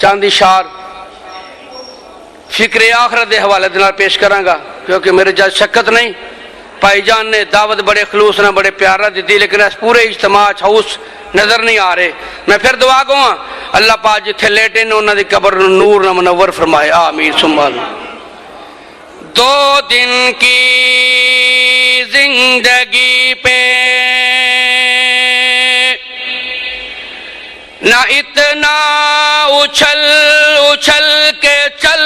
چاندی شار فکر آخرت دے حوالے دے نال پیش کراں گا کیونکہ میرے جج شکت نہیں بھائی جان نے دعوت بڑے خلوص نے بڑے پیارا دیتی لیکن اس پورے اجتماع ہاؤس نظر نہیں آ رہے میں پھر دعا گوا اللہ پاک جتھے لیٹے نے انہاں دی قبر نور نہ منور فرمائے آمین ثم آمین 2 دن کی زندگی پہ نہ اتنا اچھل اچھل کے چل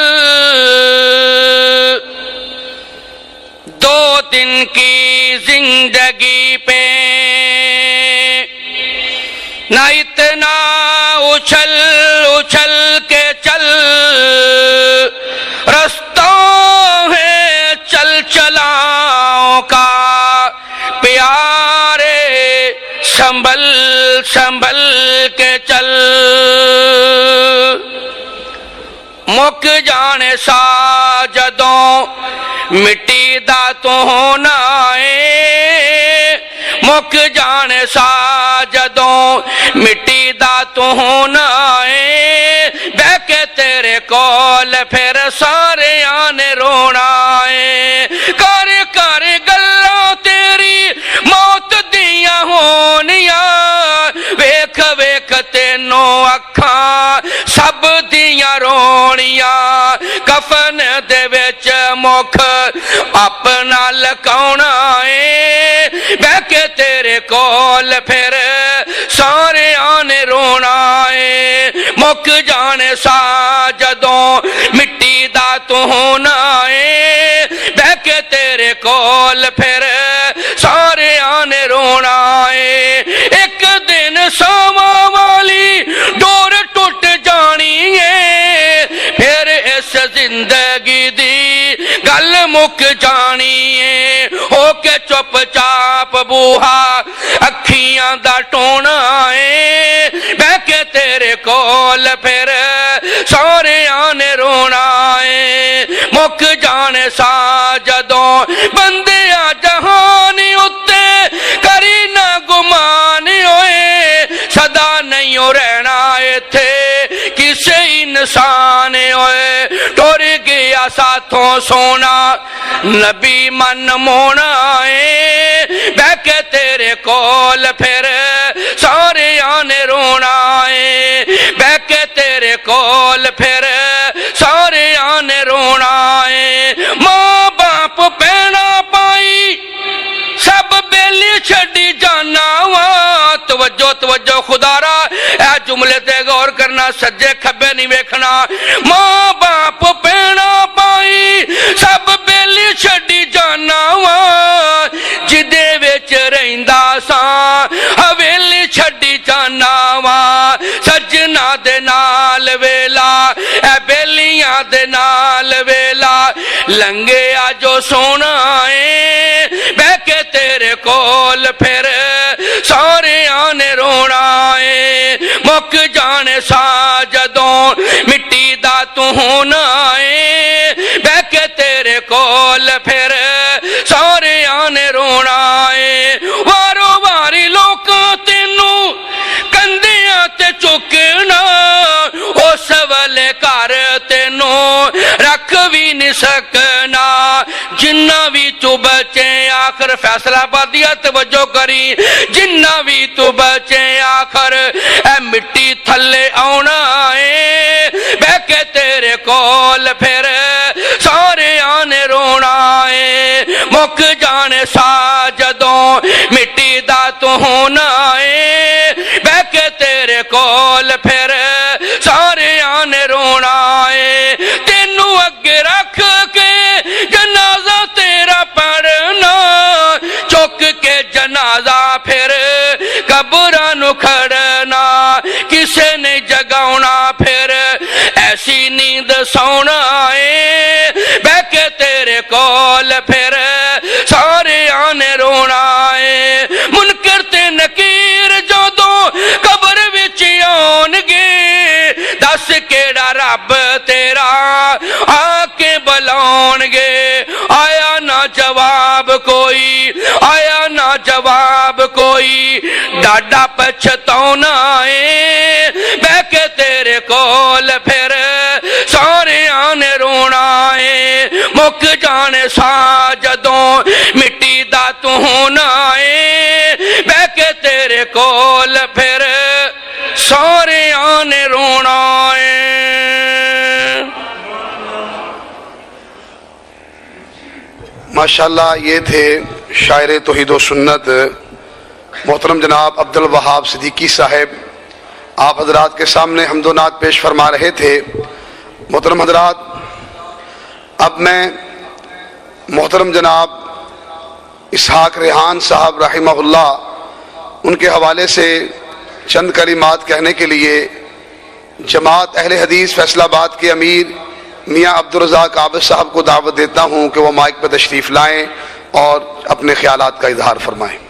2 دن کی زندگی پہ نہ اتنا اچھل اچھل کے چل رستوں ہے چل چلاؤں کا پیارے سنبھل سنبھل کے چل مک جانے ساجدوں مٹی دا تو ہونا ہے مک جانے ساجدوں مٹی دا تو ہونا ہے بہ کے تیرے کول پھر سارے آنے رونا ہے کر کر گلاں تیری موت دیاں ہونیاں ویکھ ویکھ تینوں اکھاں سب دیاں رونیاں کفن دے وچ مکھ اپنا لکاؤنا ہے بہ کے تیرے کول پھر سارے آنے رونا ہے مک جانے ساجدوں مٹی دا تو ہونا ہے بہ کے تیرے کول پھر سارے آنے رونا ہے ایک دن ساواں والی ڈور ٹوٹ جانی ہے پھر اس زندگی دی گل مک جانی ہے ہو کے چپ چاپ بوہا اکھیاں دا ٹونا ہے بہ کے تیرے کول پھر سارے آنے رونا ہے مک جانے ساجدوں بندے جہان اتے کری نہ گمان ہوئے صدا نہیں رہنا ایتھے کسے انسان ہوئے ٹور گیا ساتھوں سونا نبی من مونا ہے بہ کے تیرے کول پھر سارے آنے رونا ہے بہ کے تیرے کول پھر سارے آنے رونا ہے ماں باپ پہنا پائی سب بیلی چھڑی جانا ہوا توجہ توجہ خدا را اے جملے تے غور کرنا سجے کھبے نہیں ویکھنا ماں باپ پہنا پائی سب بیلی چھڑی جانا ہوا جدے وچ رہندا ساں حویلی چھڑی جانا ہوا سجنا دے نال ویلا اے بیلیاں دے نال ویلا لنگے آجو سونا ہے بہ کے تیرے کول پھر سارے آنے رونا ہے مک جانے ساجدوں مٹی دا تو ہونا ہے بہ کے تیرے کول پھر سارے آنے رونا ہے وارو واری لوگ تینوں کندیاں تے چکنا اس والے کر تینوں رکھ بھی نہیں سکنا جنہ بھی تو بچے آخر فیصلہ بادیا توجہ کری جنہ بھی تو بچے آخر اے مٹی تھلے آنا ہے بہ کے تیرے کول پھر سارے آنے رونا ہے مک جانے ساجدوں مٹی دا تو ہونا ہے بہ کے تیرے کول پھر سارے آنے رونا ہے تینوں اگے رکھ کے جنازہ تیرا پڑھنا چک کے جنازہ پھر قبراں نو کھڑنا کسے نے جگاؤنا پھر ایسی نیند سونا ہے بہ کے تیرے کول پھر سارے آنے رونا ہے منکر تے نکیر جدوں قبر وچ آن گے دس کیڑا رب تیرا آ کے بلاؤن گے آیا نہ جواب کوئی آیا نہ جواب کوئی کوئی ڈاڈا پچھتاؤنا ہے بہ کے تیرے کول پھر سارے آنے رونا ہے مک جانے ساجدوں مٹی دا تو ہونا ہے بہ کے تیرے کول پھر سارے آنے رونا ہے۔ ماشاءاللہ یہ تھے شاعر توحید و سنت محترم جناب عبد الوہاب صدیقی صاحب۔ آپ حضرات کے سامنے حمد و نعت پیش فرما رہے تھے۔ محترم حضرات، اب میں محترم جناب اسحاق ریحان صاحب رحمہ اللہ ان کے حوالے سے چند کلمات کہنے کے لیے جماعت اہل حدیث فیصل آباد کے امیر میاں عبدالرزاق عابد صاحب کو دعوت دیتا ہوں کہ وہ مائک پر تشریف لائیں اور اپنے خیالات کا اظہار فرمائیں۔